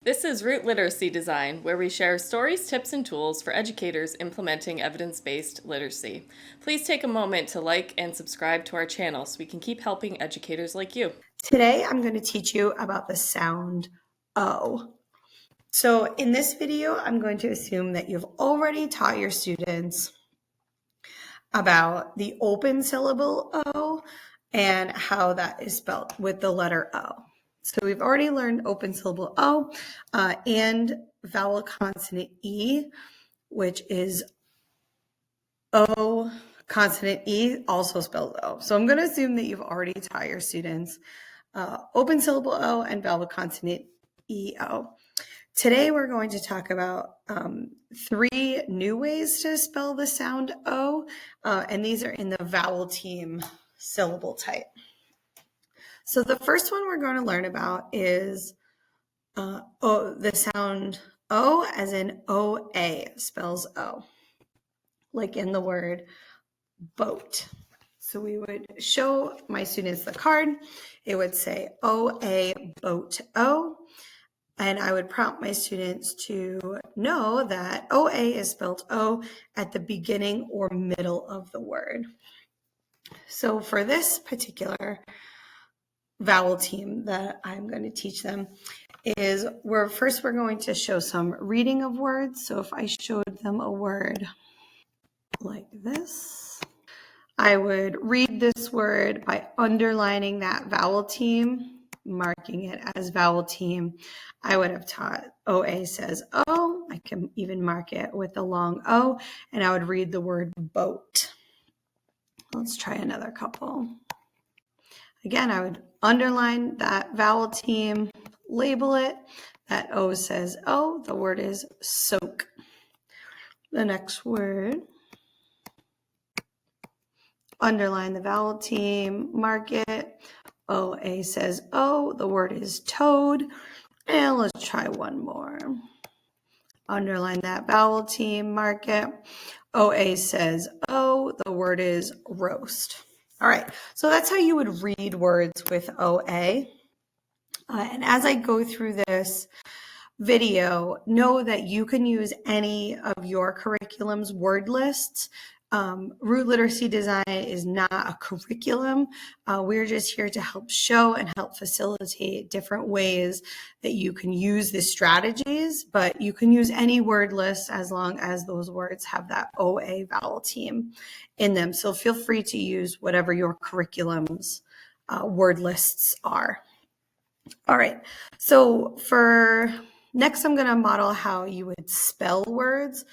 This is Root Literacy Design, where we share stories, tips, and tools for educators implementing evidence-based literacy. Please take a moment to like and subscribe to our channel so we can keep helping educators like you. Today, I'm going to teach you about the sound O. So in this video, I'm going to assume that you've already taught your students about the open syllable O and how that is spelled with the letter O. So we've already learned open syllable O and vowel consonant E, which is O consonant E, also spelled O. So I'm going to assume that you've already taught your students open syllable O and vowel consonant EO. Today we're going to talk about 3 new ways to spell the sound O, and these are in the vowel team syllable type. So the first one we're going to learn about is the sound O, as in OA spells O, like in the word boat. So we would show my students the card. It would say OA boat O. And I would prompt my students to know that OA is spelled O at the beginning or middle of the word. So for this particular vowel team that I'm going to teach them is we're going to show some reading of words. So if I showed them a word like this, I would read this word by underlining that vowel team, marking it as vowel team. I would have taught OA says O. I can even mark it with the long O, and I would read the word boat. Let's try another couple. Again, I would underline that vowel team, label it. That O says O. The word is soak. The next word, underline the vowel team, mark it. OA says O. The word is toad. And let's try one more. Underline that vowel team, mark it. OA says O. The word is roast. All right, so that's how you would read words with OA. And as I go through this video, know that you can use any of your curriculum's word lists. Root Literacy Design is not a curriculum. We're just here to help show and help facilitate different ways that you can use the strategies, but you can use any word list as long as those words have that OA vowel team in them. So feel free to use whatever your curriculum's word lists are. All right, so for next, I'm going to model how you would spell words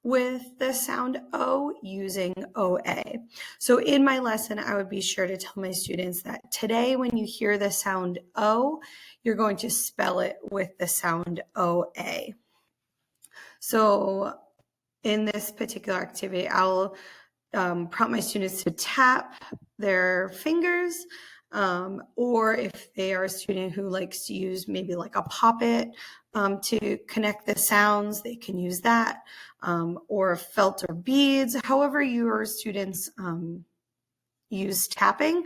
with the sound O using OA. So in my lesson, I would be sure to tell my students that today when you hear the sound O, you're going to spell it with the sound OA. So in this particular activity, I'll prompt my students to tap their fingers, or if they are a student who likes to use maybe like a poppet to connect the sounds, they can use that, or felt or beads. However your students use tapping,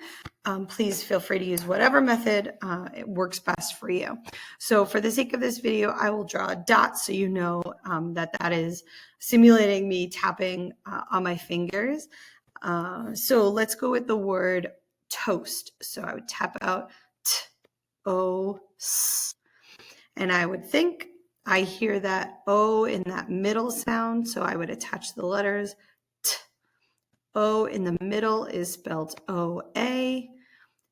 please feel free to use whatever method it works best for you. So for the sake of this video, I will draw a dot so you know that is simulating me tapping on my fingers. So let's go with the word toast. So I would tap out T-O-S. And I would think I hear that O in that middle sound, so I would attach the letters T. O in the middle is spelled O-A.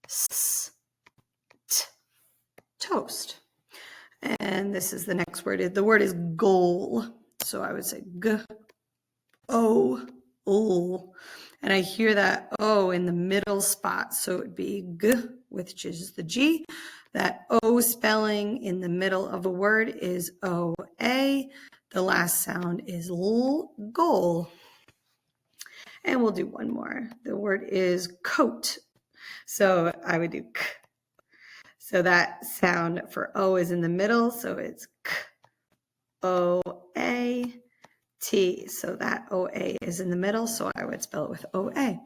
S, T, toast. And this is the next word. The word is goal. So I would say G-O-L. And I hear that O in the middle spot. So it would be G, which is the G. That O spelling in the middle of a word is O-A. The last sound is L, goal. And we'll do one more. The word is coat. So I would do K. So that sound for O is in the middle. So it's K, O-A, T. So that O-A is in the middle. So I would spell it with O-A.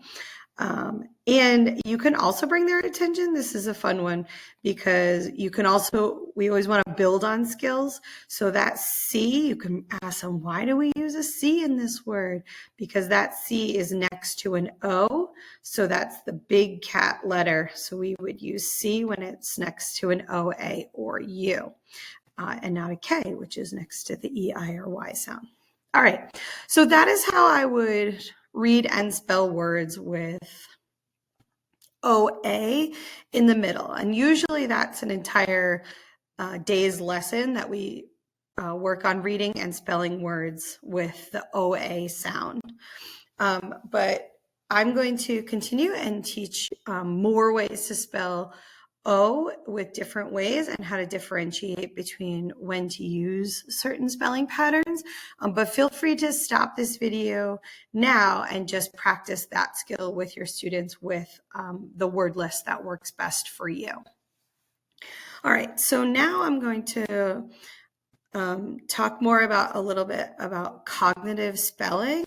And you can also bring their attention. This is a fun one because you can also, we always want to build on skills. So that C, you can ask them, why do we use a C in this word? Because that C is next to an O. So that's the big cat letter. So we would use C when it's next to an O, A, or U, and not a K, which is next to the E, I, or Y sound. All right. So that is how I would read and spell words with OA in the middle. And usually that's an entire day's lesson that we work on reading and spelling words with the OA sound. But I'm going to continue and teach more ways to spell O with different ways and how to differentiate between when to use certain spelling patterns. But feel free to stop this video now and just practice that skill with your students with the word list that works best for you. All right, so now I'm going to talk more about a little bit about cognitive spelling.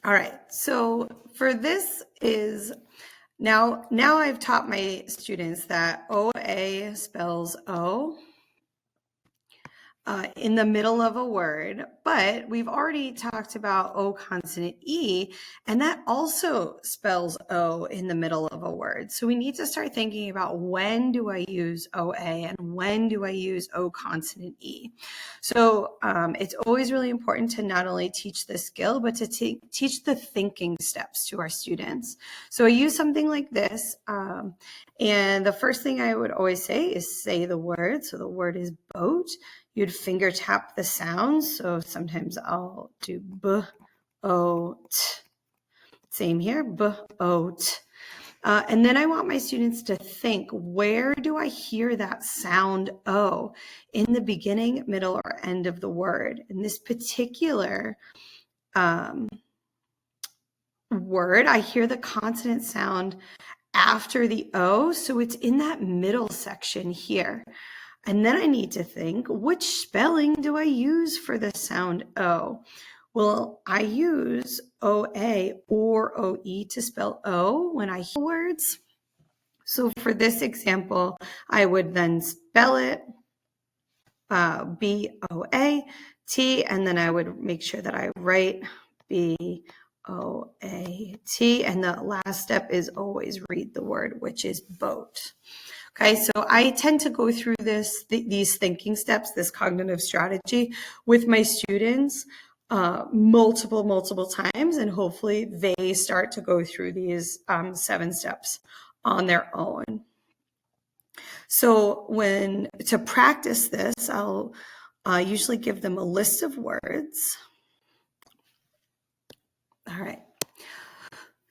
All right, so for this is, now I've taught my students that OA spells O in the middle of a word, but we've already talked about O consonant E, and that also spells O in the middle of a word. So we need to start thinking about, when do I use OA and when do I use O consonant E? So it's always really important to not only teach the skill, but to teach the thinking steps to our students. So I use something like this, and the first thing I would always say is say the word. So the word is boat. You'd finger tap the sounds. So sometimes I'll do b, o, t. Same here, b, o, t. And then I want my students to think, where do I hear that sound O? In the beginning, middle, or end of the word. In this particular word, I hear the consonant sound after the O, so it's in that middle section here. And then I need to think, which spelling do I use for the sound O? Well, I use OA or OE to spell O when I hear words. So for this example, I would then spell it B-O-A-T, and then I would make sure that I write B-O-A-T, and the last step is always read the word, which is boat. Okay, so I tend to go through these thinking steps, this cognitive strategy with my students multiple times, and hopefully they start to go through these 7 steps on their own. So to practice this, I'll usually give them a list of words. All right.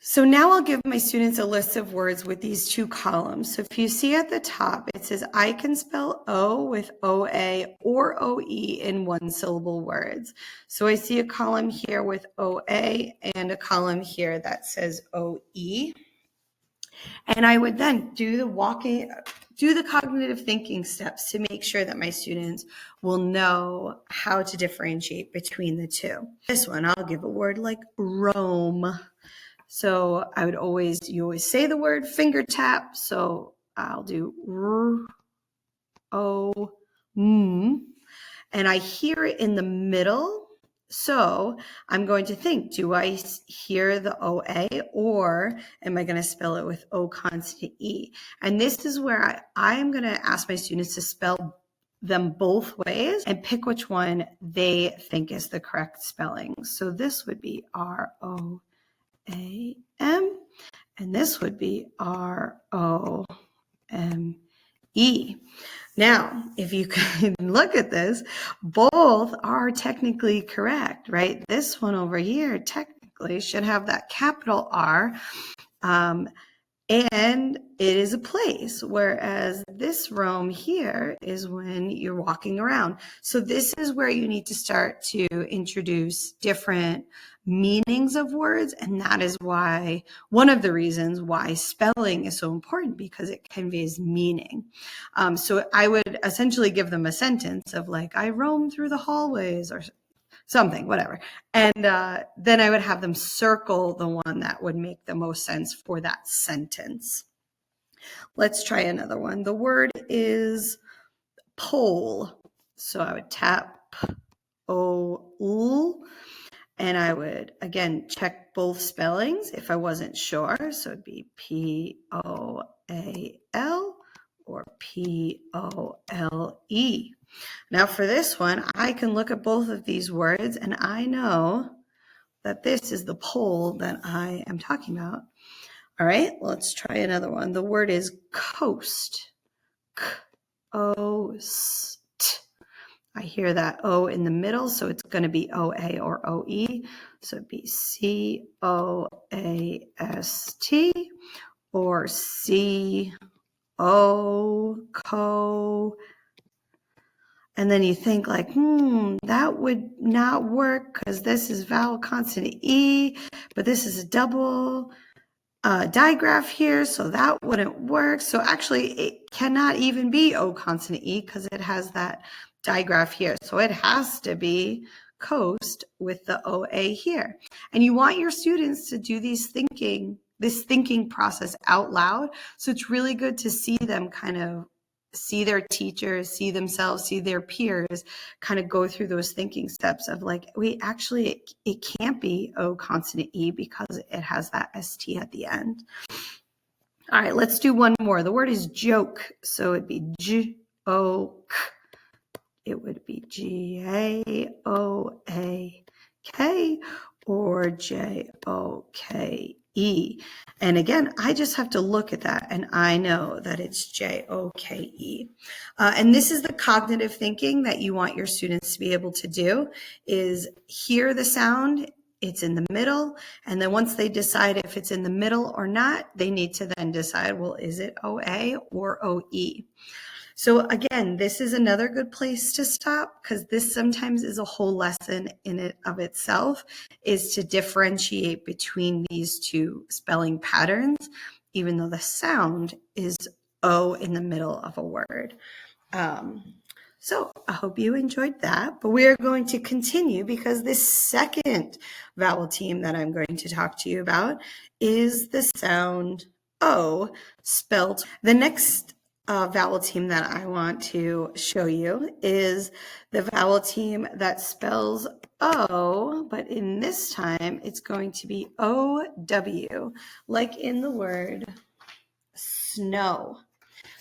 So now I'll give my students a list of words with these 2 columns. So if you see at the top, it says I can spell O with OA or OE in 1-syllable words. So I see a column here with OA and a column here that says OE. And I would then do the cognitive thinking steps to make sure that my students will know how to differentiate between the 2. This one, I'll give a word like Rome. So I would you always say the word, finger tap. So I'll do R-O-M, and I hear it in the middle. So I'm going to think, do I hear the OA or am I going to spell it with O consonant E? And this is where I'm going to ask my students to spell them both ways and pick which one they think is the correct spelling. So this would be R-O-A-M, and this would be R-O-M-E. Now, if you can look at this, both are technically correct, right? This one over here technically should have that capital R, and it is a place, whereas this Rome here is when you're walking around. So this is where you need to start to introduce different meanings of words, and that is why, one of the reasons why spelling is so important, because it conveys meaning. So I would essentially give them a sentence of like, I roam through the hallways or something, whatever. And then I would have them circle the one that would make the most sense for that sentence. Let's try another one. The word is pole. So I would tap O-L, and I would, again, check both spellings if I wasn't sure. So it'd be P-O-A-L or P-O-L-E. Now for this one, I can look at both of these words and I know that this is the pole that I am talking about. All right, let's try another one. The word is coast. K-O-S-T. I hear that O in the middle, so it's going to be O-A or O-E. So it'd be C-O-A-S-T or C-O, co. And then you think like, that would not work because this is vowel consonant E, but this is a double digraph here, so that wouldn't work. So actually it cannot even be O consonant E because it has that digraph here. So it has to be coast with the OA here. And you want your students to do this thinking process out loud. So it's really good to see them kind of see their teachers, see themselves, see their peers kind of go through those thinking steps of like, wait, actually, it can't be O consonant E because it has that ST at the end. All right, let's do one more. The word is joke. So it'd be J-O-K. It would be G-A-O-A-K or J-O-K-E. And again, I just have to look at that and I know that it's J-O-K-E. And this is the cognitive thinking that you want your students to be able to do, is hear the sound, it's in the middle, and then once they decide if it's in the middle or not, they need to then decide, well, is it O-A or O-E? So again, this is another good place to stop because this sometimes is a whole lesson in it of itself, is to differentiate between these two spelling patterns, even though the sound is O in the middle of a word. So I hope you enjoyed that, but we are going to continue because this second vowel team that I'm going to talk to you about is the sound O spelled. The next vowel team that I want to show you is the vowel team that spells O, but in this time it's going to be O-W, like in the word snow.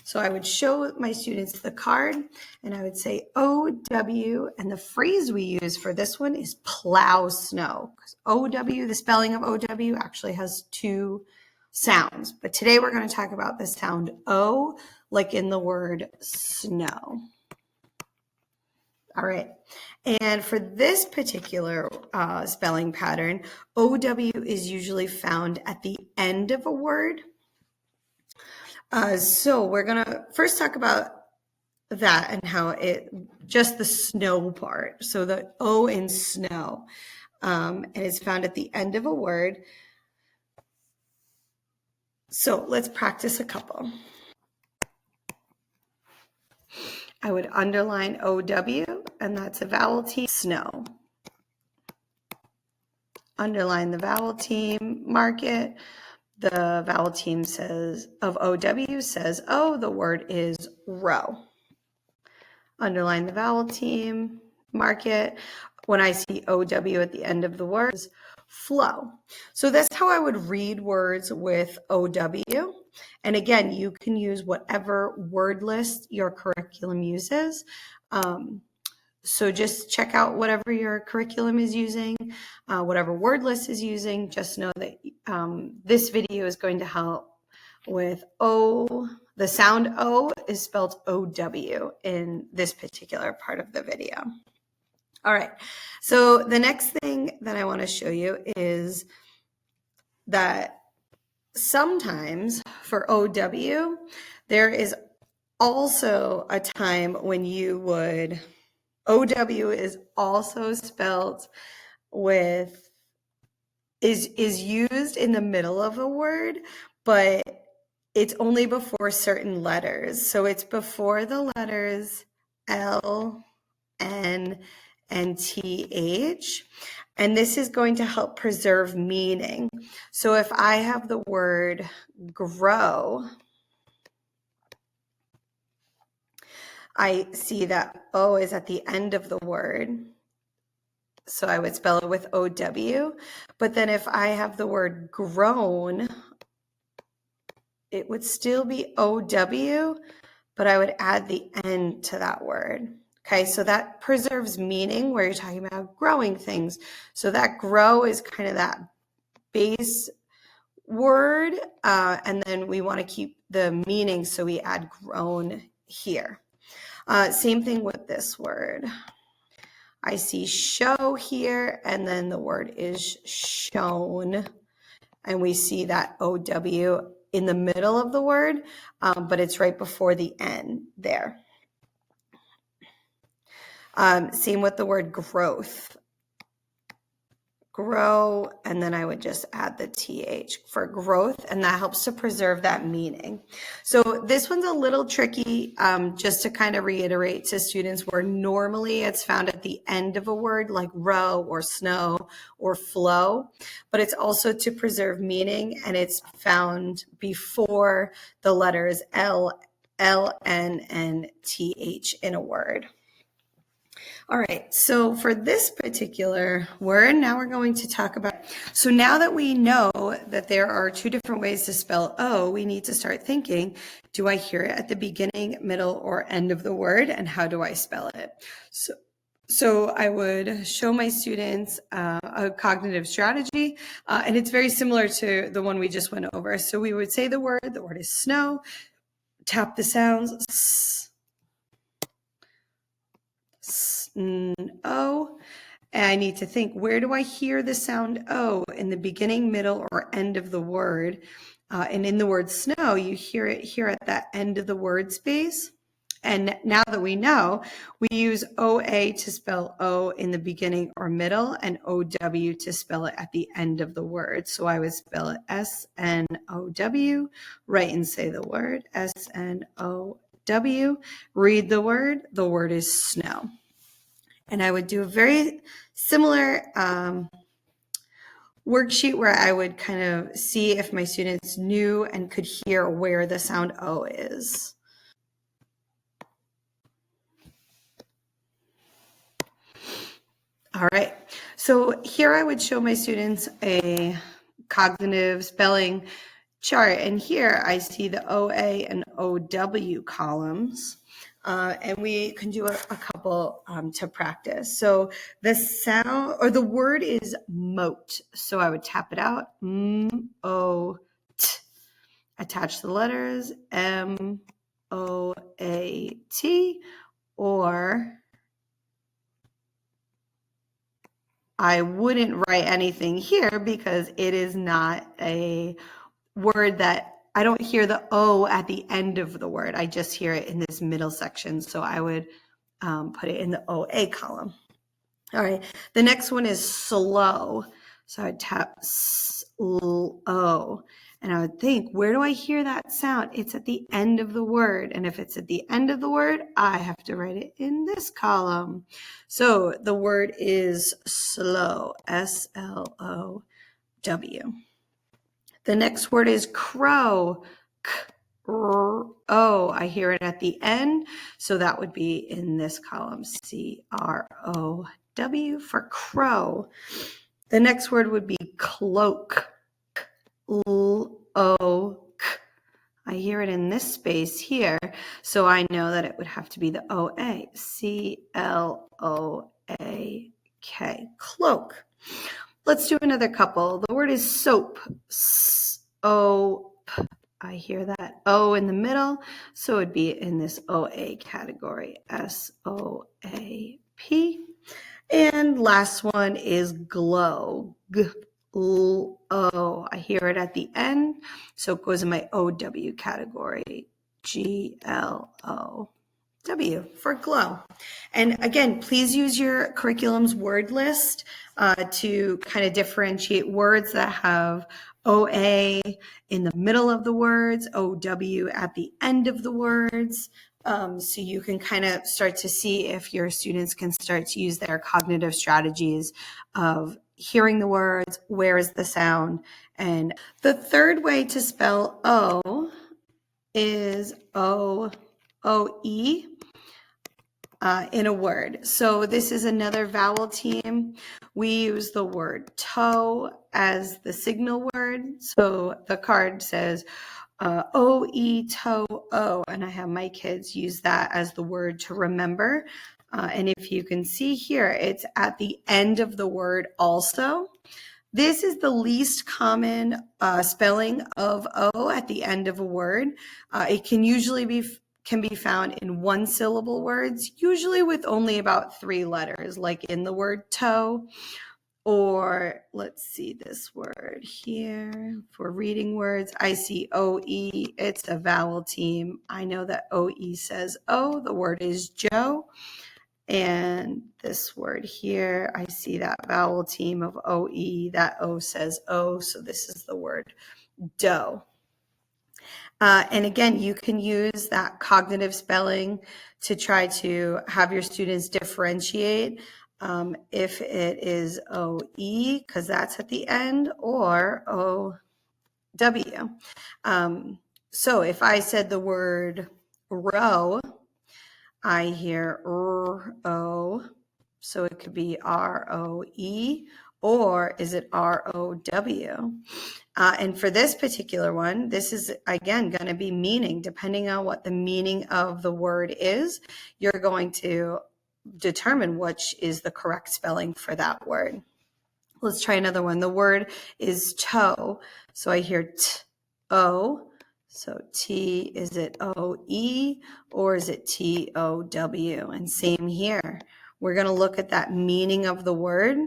So I would show my students the card and I would say O-W, and the phrase we use for this one is plow snow. Because O-W, the spelling of O-W actually has two sounds, but today we're going to talk about the sound O, like in the word snow. All right, and for this particular spelling pattern, O-W is usually found at the end of a word. So we're going to first talk about that and how just the snow part. So the O in snow, and it's found at the end of a word. So let's practice a couple. I would underline O-W, and that's a vowel team, snow. Underline the vowel team, mark it. The vowel team says, of O-W says, oh, the word is row. Underline the vowel team, mark it. When I see O-W at the end of the word, flow. So that's how I would read words with O-W. And again, you can use whatever word list your curriculum uses. So just check out whatever your curriculum is using, whatever word list is using. Just know that this video is going to help with O. The sound O is spelled O-W in this particular part of the video. All right, so the next thing that I want to show you is that sometimes for O-W, there is also a time when you would, O-W is also spelled with, is used in the middle of a word, but it's only before certain letters. So it's before the letters L, N, and TH. And this is going to help preserve meaning. So if I have the word grow, I see that O is at the end of the word. So I would spell it with OW. But then if I have the word grown, it would still be OW, but I would add the N to that word. Okay, so that preserves meaning where you're talking about growing things. So that grow is kind of that base word, and then we want to keep the meaning, so we add grown here. Same thing with this word. I see show here, and then the word is shown, and we see that OW in the middle of the word, but it's right before the N there. Same with the word growth. Grow, and then I would just add the TH for growth, and that helps to preserve that meaning. So this one's a little tricky, just to kind of reiterate to students where normally it's found at the end of a word like row or snow or flow, but it's also to preserve meaning, and it's found before the letters L, N, and TH in a word. All right, so for this particular word, now we're going to talk about, so now that we know that there are two different ways to spell O, we need to start thinking, do I hear it at the beginning, middle, or end of the word, and how do I spell it? So I would show my students a cognitive strategy, and it's very similar to the one we just went over. So we would say the word is snow, tap the sounds, O, and I need to think, where do I hear the sound O? In the beginning, middle, or end of the word. And in the word snow, you hear it here at that end of the word space. And now that we know, we use OA to spell O in the beginning or middle, and OW to spell it at the end of the word. So I would spell it SNOW, write and say the word, SNOW, read the word is snow. And I would do a very similar worksheet where I would kind of see if my students knew and could hear where the sound O is. All right, so here I would show my students a cognitive spelling chart, and here I see the OA and OW columns. And we can do a couple to practice. So the sound or the word is moat. So I would tap it out, M-O-T. Attach the letters M-O-A-T, or I wouldn't write anything here because it is not a word that I don't hear the O at the end of the word. I just hear it in this middle section. So I would put it in the OA column. All right, the next one is slow. So I'd tap S-L-O, and I would think, where do I hear that sound? It's at the end of the word. And if it's at the end of the word, I have to write it in this column. So the word is slow, S-L-O-W. The next word is crow, K-R-O. I hear it at the end, so that would be in this column, C-R-O-W for crow. The next word would be cloak, L-O-K. I hear it in this space here, so I know that it would have to be the O-A, C-L-O-A-K, cloak. Let's do another couple. The word is soap, S-O-P. I hear that O in the middle, so it would be in this OA category, S-O-A-P. And last one is glow, G-L-O. I hear it at the end, so it goes in my OW category, G-L-O-W for glow. And again, please use your curriculum's word list to kind of differentiate words that have OA in the middle of the words, OW at the end of the words, So you can kind of start to see if your students can start to use their cognitive strategies of hearing the words, where is the sound. And the third way to spell O is O-O-E in a word. So this is another vowel team. We use the word toe as the signal word. So the card says O-E, toe, O, and I have my kids use that as the word to remember. And if you can see here, it's at the end of the word also. This is the least common spelling of O at the end of a word. It can usually be found in one syllable words, usually with only about 3 letters, like in the word toe. Or let's see this word here for reading words. I see O-E, it's a vowel team. I know that O-E says O, the word is Joe. And this word here, I see that vowel team of O-E, that O says O, so this is the word dough. And again, you can use that cognitive spelling to try to have your students differentiate if it is O-E, because that's at the end, or O-W. So if I said the word row, I hear R-O, so it could be R-O-E, or is it R-O-W? And for this particular one, this is, again, going to be meaning. Depending on what the meaning of the word is, you're going to determine which is the correct spelling for that word. Let's try another one. The word is toe. So I hear T-O. So T, is it O-E or is it T-O-W? And same here. We're going to look at that meaning of the word.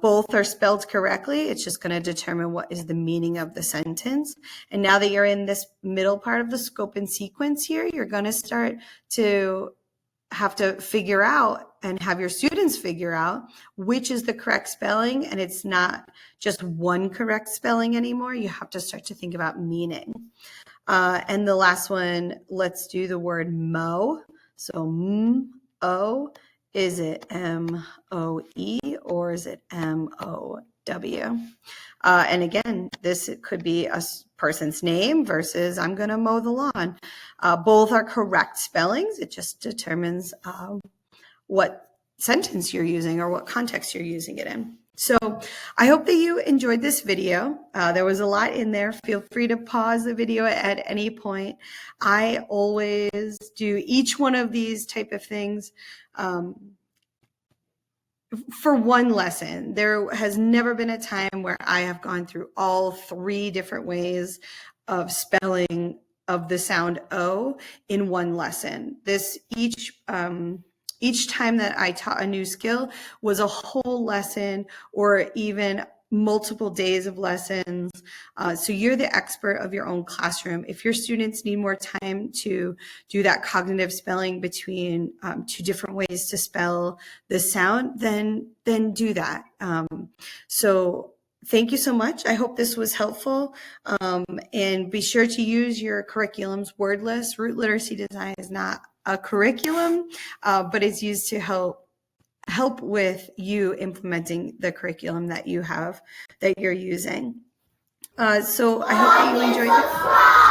Both are spelled correctly. It's just going to determine what is the meaning of the sentence. And now that you're in this middle part of the scope and sequence here, you're going to start to have to figure out and have your students figure out which is the correct spelling. And it's not just one correct spelling anymore. You have to start to think about meaning. And the last one, let's do the word mow. So M-O. Is it M-O-E or is it M-O-W? And again, this could be a person's name versus I'm going to mow the lawn. Both are correct spellings. It just determines what sentence you're using or what context you're using it in. So I hope that you enjoyed this video. There was a lot in there. Feel free to pause the video at any point. I always do each one of these type of things for one lesson. There has never been a time where I have gone through all 3 different ways of spelling of the sound O in one lesson. Each time that I taught a new skill was a whole lesson or even multiple days of lessons. So you're the expert of your own classroom. If your students need more time to do that cognitive spelling between 2 different ways to spell the sound, then do that. So thank you so much. I hope this was helpful. And be sure to use your curriculum's word list. Root literacy design is not a curriculum, but it's used to help with you implementing the curriculum that you're using. So I hope that you enjoyed it.